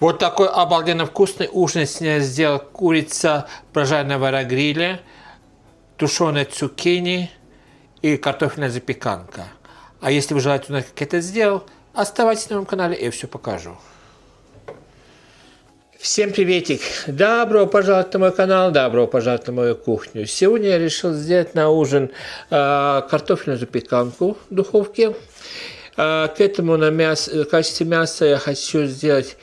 Вот такой обалденно вкусный ужин я сделал. Курица, прожаренная в аэрогриле, тушеные цукини и картофельная запеканка. А если вы желаете узнать, как я это сделал, оставайтесь на моем канале, и я все покажу. Всем приветик! Добро пожаловать на мой канал, добро пожаловать на мою кухню. Сегодня я решил сделать на ужин картофельную запеканку в духовке. К этому в качестве мяса я хочу сделать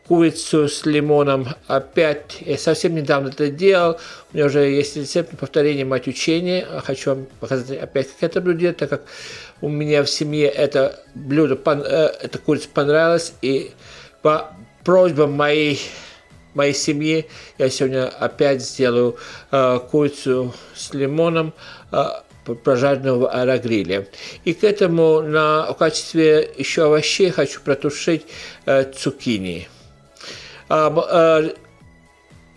курицу с лимоном. Опять, я совсем недавно это делал. У меня уже есть рецепт повторения мать учения. Хочу вам показать опять, как это буду делать, так как у меня в семье это блюдо, эта курица понравилась. И по просьбам моей семьи я сегодня опять сделаю курицу с лимоном, прожаренную в аэрогриле. И к этому в качестве еще овощей хочу протушить цукини.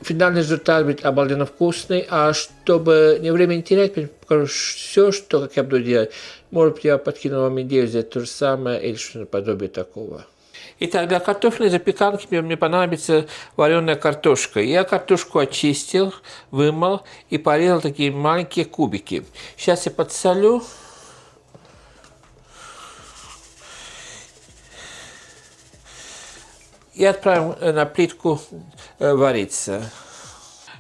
Финальный результат будет обалденно вкусный. А чтобы не время не терять, покажу все, как я буду делать. Может быть, я подкину вам идею сделать то же самое или что-то наподобие такого. Итак, для картофельной запеканки мне понадобится вареная картошка. Я картошку очистил, вымыл и порезал такие маленькие кубики. Сейчас я подсолю. И отправим на плитку вариться.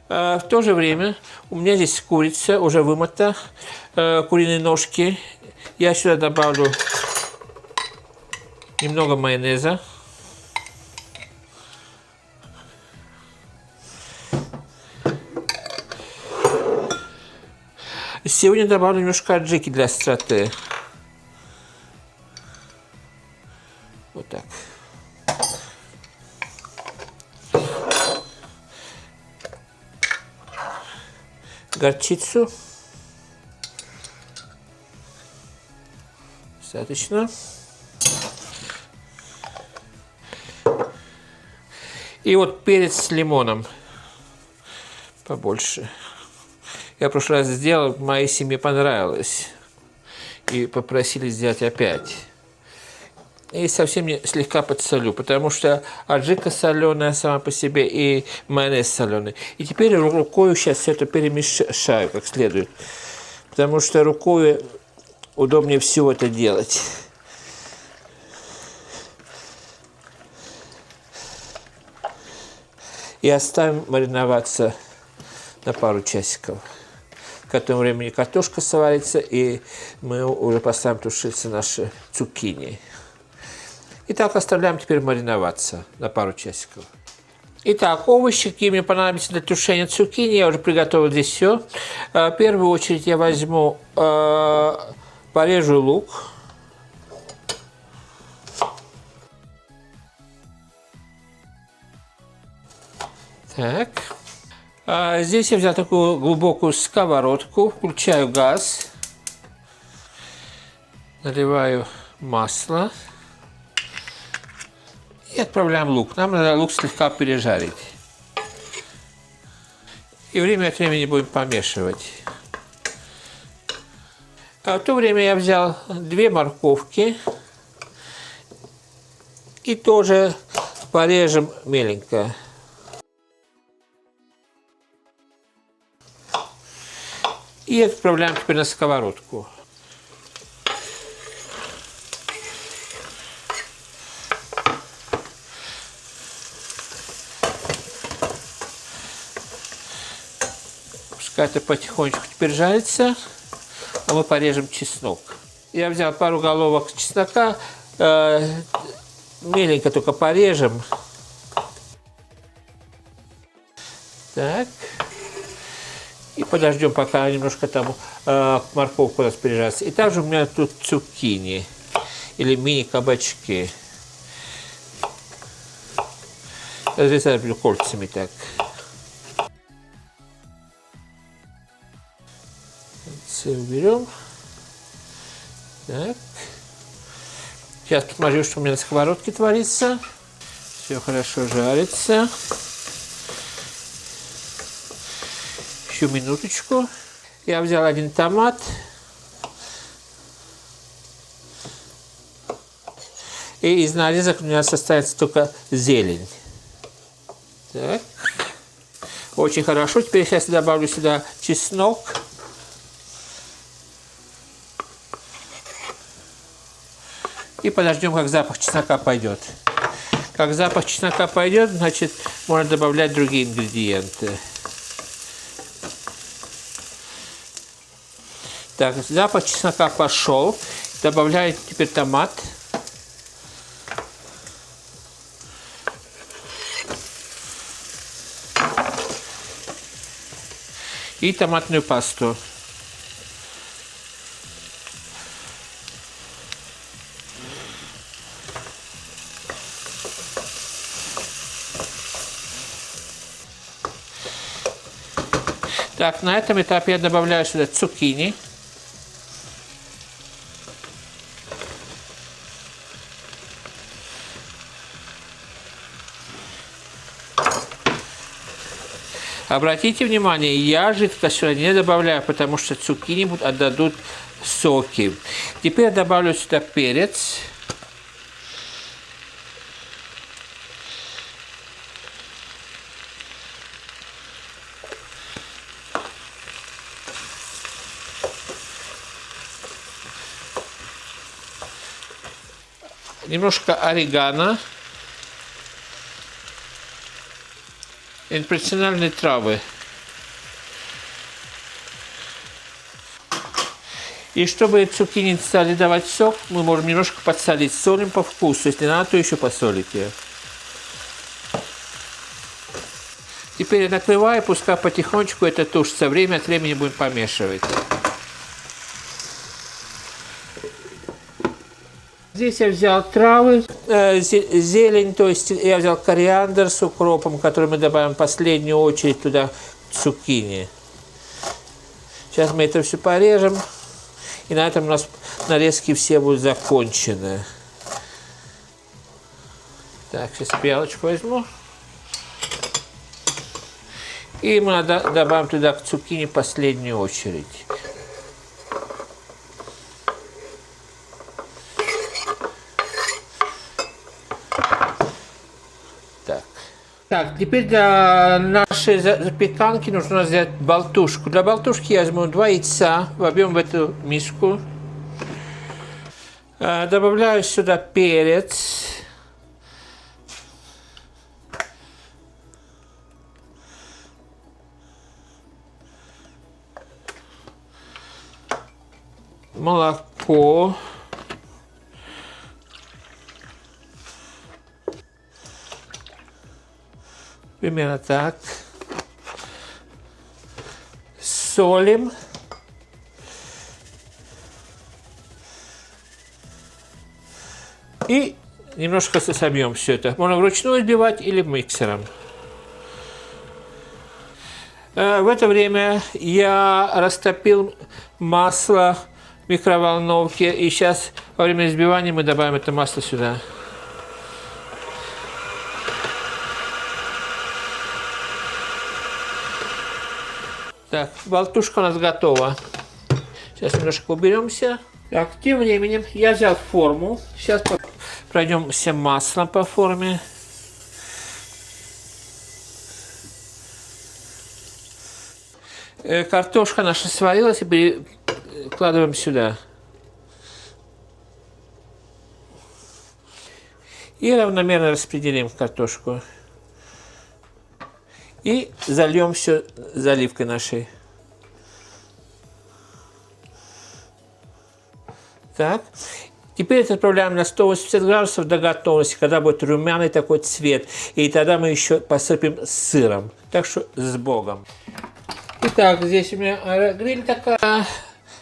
В то же время у меня здесь курица, уже вымыта, куриные ножки. Я сюда добавлю немного майонеза. Сегодня добавлю немножко аджики для остроты. Вот так. Горчицу. Достаточно. И вот перец с лимоном. Побольше. Я в прошлый раз сделал, моей семье понравилось. И попросили сделать опять. И совсем слегка подсолю, потому что аджика соленая сама по себе и майонез соленый. И теперь рукой сейчас все это перемешаю как следует. Потому что рукой удобнее всего это делать. И оставим мариноваться на пару часиков. К этому времени картошка сварится, и мы уже поставим тушиться наши цукини. Итак, оставляем теперь мариноваться на пару часиков. Итак, овощи, какие мне понадобятся для тушения цукини, я уже приготовил здесь все. В первую очередь я возьму, порежу лук. Так. Здесь я взял такую глубокую сковородку, включаю газ, наливаю масло и отправляем лук. Нам надо лук слегка пережарить. И время от времени будем помешивать. В то время я взял 2 морковки и тоже порежем меленько. И отправляем теперь на сковородку. Пускай это потихонечку теперь жарится, а мы порежем чеснок. Я взял пару головок чеснока, меленько только порежем. Так. И подождем, пока немножко там морковка у нас пережарится. И также у меня тут цукини или мини-кабачки. Разрезаю кольцами так. Все уберем. Так. Сейчас посмотрю, что у меня на сковородке творится. Все хорошо жарится. Еще минуточку. Я взял один томат. И из нарезок у меня остается только зелень. Так. Очень хорошо. Теперь сейчас добавлю сюда чеснок. И подождем, как запах чеснока пойдет. Как запах чеснока пойдет, значит, можно добавлять другие ингредиенты. Так, запах чеснока пошел. Добавляю теперь томат. И томатную пасту. Так, на этом этапе я добавляю сюда цукини. Обратите внимание, я жидкость сюда не добавляю, потому что цукини отдадут соки. Теперь я добавлю сюда перец. Немножко орегано. И профессиональные травы. И чтобы цукини стали давать сок, мы можем немножко подсолить. Солим по вкусу. Если надо, то еще посолите. Теперь я накрываю, пускай потихонечку это тушится. Время от времени будем помешивать. Здесь я взял травы, зелень, то есть я взял кориандр с укропом, который мы добавим в последнюю очередь туда цукини. Сейчас мы это все порежем, и на этом у нас нарезки все будут закончены. Так, сейчас пиалочку возьму. И мы добавим туда к цукини в последнюю очередь. Так, теперь для нашей запеканки нужно взять болтушку. Для болтушки я возьму 2 яйца, вобьем в эту миску. Добавляю сюда перец. Молоко. Примерно так. Солим. И немножко собьем все это. Можно вручную взбивать или миксером. В это время я растопил масло в микроволновке. И сейчас во время взбивания мы добавим это масло сюда. Так, болтушка у нас готова. Сейчас немножко уберемся. Так, тем временем я взял форму. Сейчас пройдемся маслом по форме. Картошка наша сварилась, и перекладываем сюда. И равномерно распределим картошку. И зальем все заливкой нашей. Так. Теперь это отправляем на 180 градусов до готовности, когда будет румяный такой цвет. И тогда мы еще посыпем сыром. Так что с Богом. Итак, здесь у меня аэрогриль такая,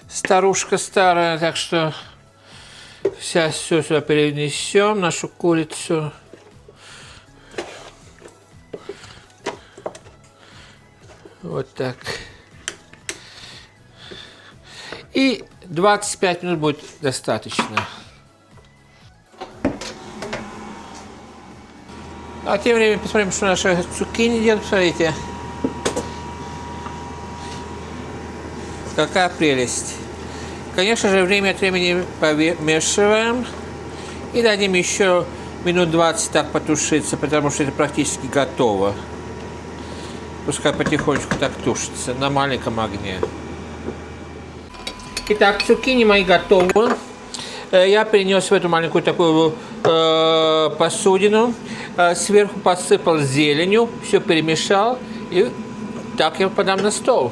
старушка старая, так что сейчас все сюда перенесем, нашу курицу. Вот так. И 25 минут будет достаточно. А тем временем посмотрим, что наши цукини делают. Смотрите. Какая прелесть. Конечно же, время от времени помешиваем. И дадим еще минут 20 так потушиться, потому что это практически готово. Пускай потихонечку так тушится на маленьком огне. Итак, цукини мои готовы. Я перенес в эту маленькую такую посудину. Сверху посыпал зеленью, все перемешал. И так я подам на стол.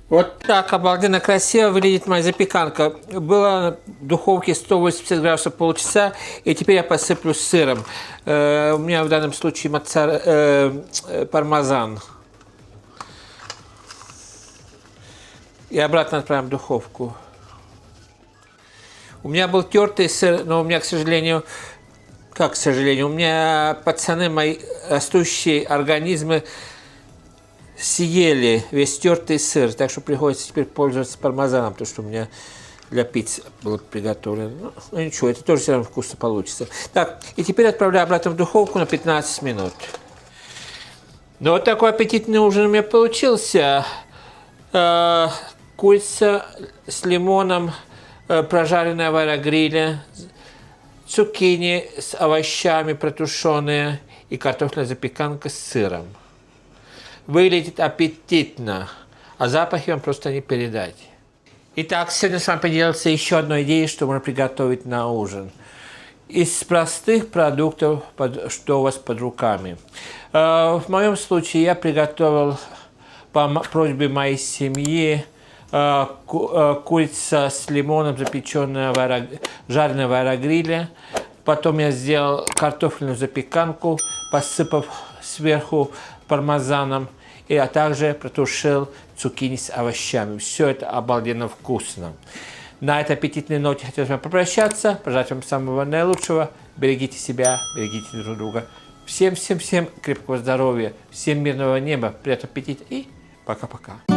Вот так обалденно красиво выглядит моя запеканка. Была в духовке 180 градусов полчаса, и теперь я посыплю сыром. У меня в данном случае пармезан. И обратно отправим в духовку. У меня был тертый сыр, но у меня, к сожалению, у меня пацаны, мои растущие организмы, съели весь тертый сыр, так что приходится теперь пользоваться пармезаном, потому что у меня для пиццы был приготовлен. Ну ничего, это тоже все равно вкусно получится. Так, и теперь отправляю обратно в духовку на 15 минут. Ну вот такой аппетитный ужин у меня получился. Курица с лимоном, прожаренная в аэрогриле, цукини с овощами протушенные и картофельная запеканка с сыром. Выглядит аппетитно, а запахи вам просто не передать. Итак, сегодня с вами поделился еще одной идеей, что можно приготовить на ужин. Из простых продуктов, что у вас под руками. В моем случае я приготовил по просьбе моей семьи курица с лимоном, запеченная, жареная в аэрогриле. Потом я сделал картофельную запеканку, посыпав сверху пармезаном, а также протушил цукини с овощами. Все это обалденно вкусно. На этой аппетитной ноте хотел с вами попрощаться, пожелать вам самого наилучшего. Берегите себя, берегите друг друга. Всем крепкого здоровья, всем мирного неба, приятного аппетита и пока-пока.